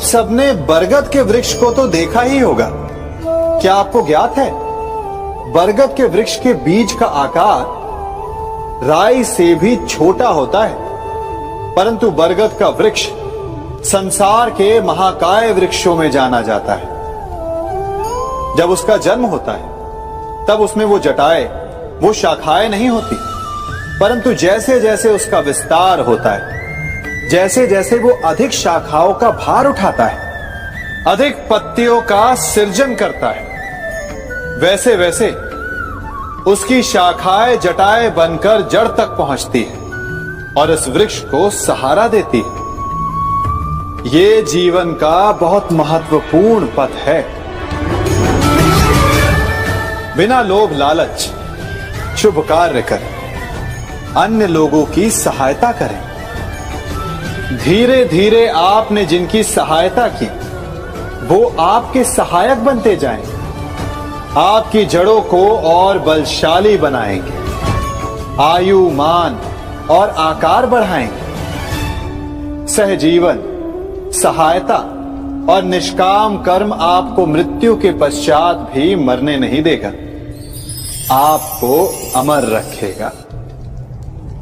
सबने बरगद के वृक्ष को तो देखा ही होगा। क्या आपको ज्ञात है, बरगद के वृक्ष के बीज का आकार राई से भी छोटा होता है, परंतु बरगद का वृक्ष संसार के महाकाय वृक्षों में जाना जाता है। जब उसका जन्म होता है तब उसमें वो जटाएं, वो शाखाएं नहीं होती, परंतु जैसे जैसे उसका विस्तार होता है, जैसे जैसे वो अधिक शाखाओं का भार उठाता है, अधिक पत्तियों का सृजन करता है, वैसे वैसे उसकी शाखाएं जटाएं बनकर जड़ तक पहुंचती है और इस वृक्ष को सहारा देती है। ये जीवन का बहुत महत्वपूर्ण पथ है। बिना लोभ लालच शुभ कार्य करें, अन्य लोगों की सहायता करें। धीरे धीरे आपने जिनकी सहायता की वो आपके सहायक बनते जाएं, आपकी जड़ों को और बलशाली बनाएंगे, आयु मान और आकार बढ़ाएंगे। सहजीवन, सहायता और निष्काम कर्म आपको मृत्यु के पश्चात भी मरने नहीं देगा, आपको अमर रखेगा।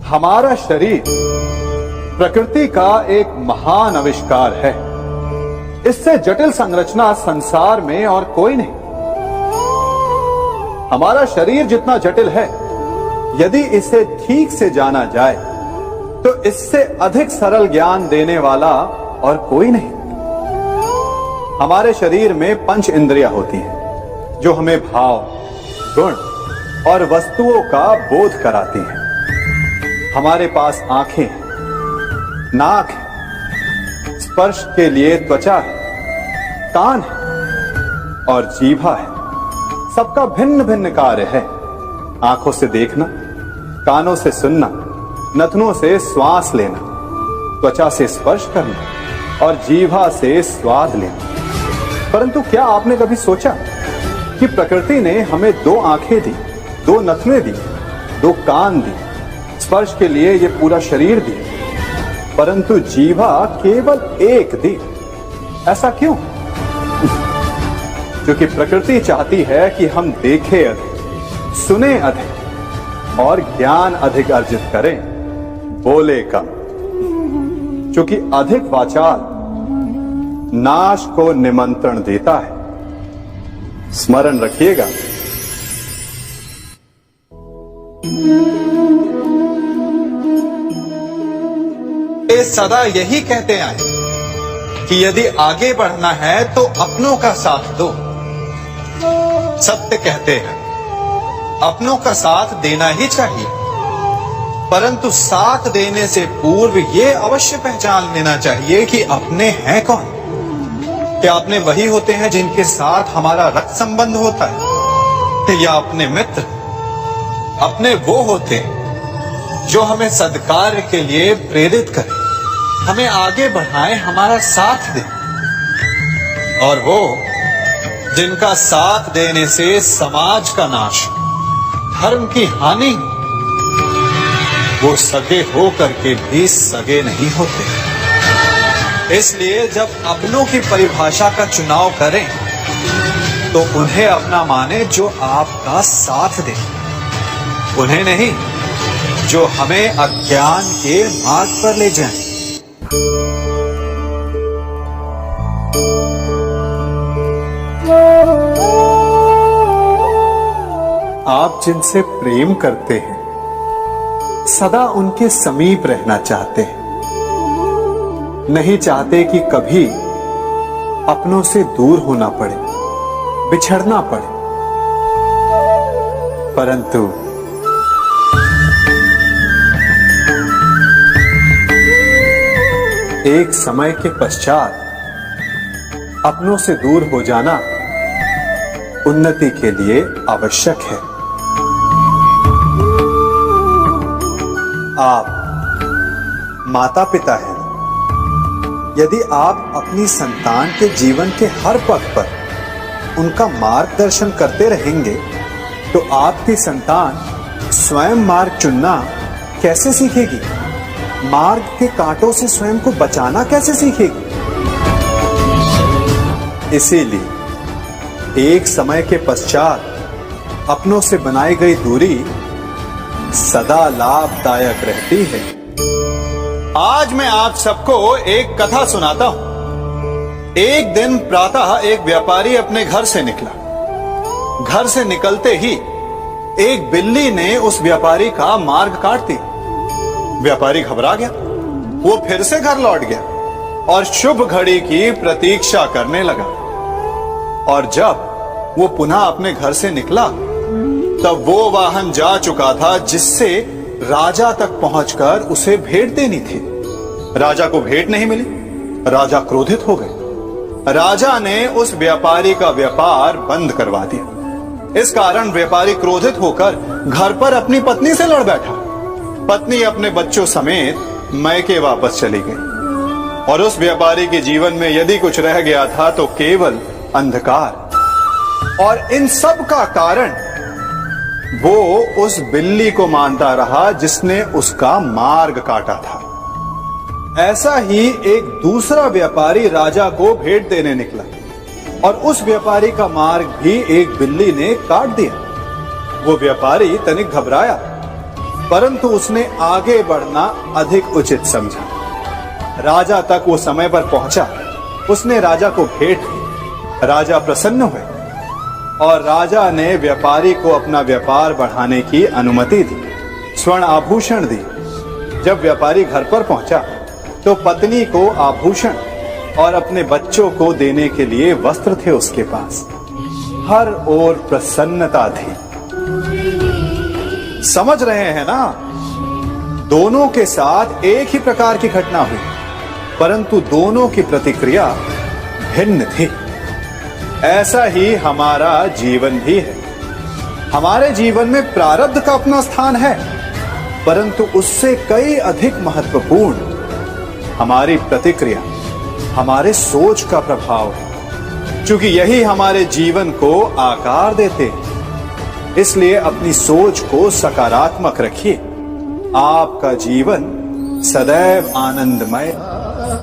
हमारा शरीर प्रकृति का एक महान आविष्कार है। इससे जटिल संरचना संसार में और कोई नहीं। हमारा शरीर जितना जटिल है, यदि इसे ठीक से जाना जाए तो इससे अधिक सरल ज्ञान देने वाला और कोई नहीं। हमारे शरीर में पंच इंद्रियां होती हैं जो हमें भाव, गुण और वस्तुओं का बोध कराती हैं। हमारे पास आंखें हैं, नाक है, स्पर्श के लिए त्वचा है, कान है और जीभा है। सबका भिन्न भिन्न कार्य है। आंखों से देखना, कानों से सुनना, नथनों से श्वास लेना, त्वचा से स्पर्श करना और जीभा से स्वाद लेना। परंतु क्या आपने कभी सोचा कि प्रकृति ने हमें 2 आंखें दी, 2 नथने दी, 2 कान दी, स्पर्श के लिए ये पूरा शरीर दिया, परंतु जीभा केवल 1 दी? ऐसा क्यों? क्योंकि प्रकृति चाहती है कि हम देखें अधिक, सुने अधिक और ज्ञान अधिक अर्जित करें, बोले कम। क्योंकि अधिक वाचाल नाश को निमंत्रण देता है। स्मरण रखिएगा। ये सदा यही कहते आए कि यदि आगे बढ़ना है तो अपनों का साथ दो। सत्य कहते हैं, अपनों का साथ देना ही चाहिए, परंतु साथ देने से पूर्व ये अवश्य पहचान लेना चाहिए कि अपने हैं कौन। क्या अपने वही होते हैं जिनके साथ हमारा रक्त संबंध होता है, या अपने मित्र? अपने वो होते हैं जो हमें सद्कार्य के लिए प्रेरित करें, हमें आगे बढ़ाएं, हमारा साथ दें। और वो जिनका साथ देने से समाज का नाश, धर्म की हानि, वो सगे हो करके भी सगे नहीं होते। इसलिए जब अपनों की परिभाषा का चुनाव करें तो उन्हें अपना माने जो आपका साथ दे, उन्हें नहीं जो हमें अज्ञान के मार्ग पर ले जाएं। आप जिनसे प्रेम करते हैं, सदा उनके समीप रहना चाहते हैं, नहीं चाहते कि कभी अपनों से दूर होना पड़े, बिछड़ना पड़े। परंतु एक समय के पश्चात अपनों से दूर हो जाना उन्नति के लिए आवश्यक है। आप माता पिता हैं। यदि आप अपनी संतान के जीवन के हर पग पर उनका मार्गदर्शन करते रहेंगे तो आपकी संतान स्वयं मार्ग चुनना कैसे सीखेगी? मार्ग के कांटों से स्वयं को बचाना कैसे सीखेगी? इसीलिए एक समय के पश्चात अपनों से बनाई गई दूरी सदा लाभदायक रहती है। आज मैं आप सबको एक कथा सुनाता हूं। एक दिन प्रातः एक व्यापारी अपने घर से निकला। घर से निकलते ही एक बिल्ली ने उस व्यापारी का मार्ग काट दिया। व्यापारी घबरा गया। वो फिर से घर लौट गया और शुभ घड़ी की प्रतीक्षा करने लगा। और जब वो पुनः अपने घर से निकला तब वो वाहन जा चुका था जिससे राजा तक पहुंचकर उसे भेंट देनी थी। राजा को भेंट नहीं मिली। राजा क्रोधित हो गए। राजा ने उस व्यापारी का व्यापार बंद करवा दिया। इस कारण व्यापारी क्रोधित होकर घर पर अपनी पत्नी से लड़ बैठा। पत्नी अपने बच्चों समेत मैके वापस चली गई और उस व्यापारी के जीवन में यदि कुछ रह गया था तो केवल अंधकार। और इन सब का कारण वो उस बिल्ली को मानता रहा जिसने उसका मार्ग काटा था। ऐसा ही एक दूसरा व्यापारी राजा को भेंट देने निकला और उस व्यापारी का मार्ग भी एक बिल्ली ने काट दिया। वो व्यापारी तनिक घबराया, परंतु उसने आगे बढ़ना अधिक उचित समझा। राजा तक वो समय पर पहुंचा। उसने राजा को भेंट की। राजा प्रसन्न हुए और राजा ने व्यापारी को अपना व्यापार बढ़ाने की अनुमति दी, स्वर्ण आभूषण दी। जब व्यापारी घर पर पहुंचा तो पत्नी को आभूषण और अपने बच्चों को देने के लिए वस्त्र थे उसके पास। हर ओर प्रसन्नता थी। समझ रहे हैं ना? दोनों के साथ एक ही प्रकार की घटना हुई, परंतु दोनों की प्रतिक्रिया भिन्न थी। ऐसा ही हमारा जीवन भी है। हमारे जीवन में प्रारब्ध का अपना स्थान है, परंतु उससे कई अधिक महत्वपूर्ण हमारी प्रतिक्रिया, हमारे सोच का प्रभाव है, क्योंकि यही हमारे जीवन को आकार देते हैं। इसलिए अपनी सोच को सकारात्मक रखिए। आपका जीवन सदैव आनंदमय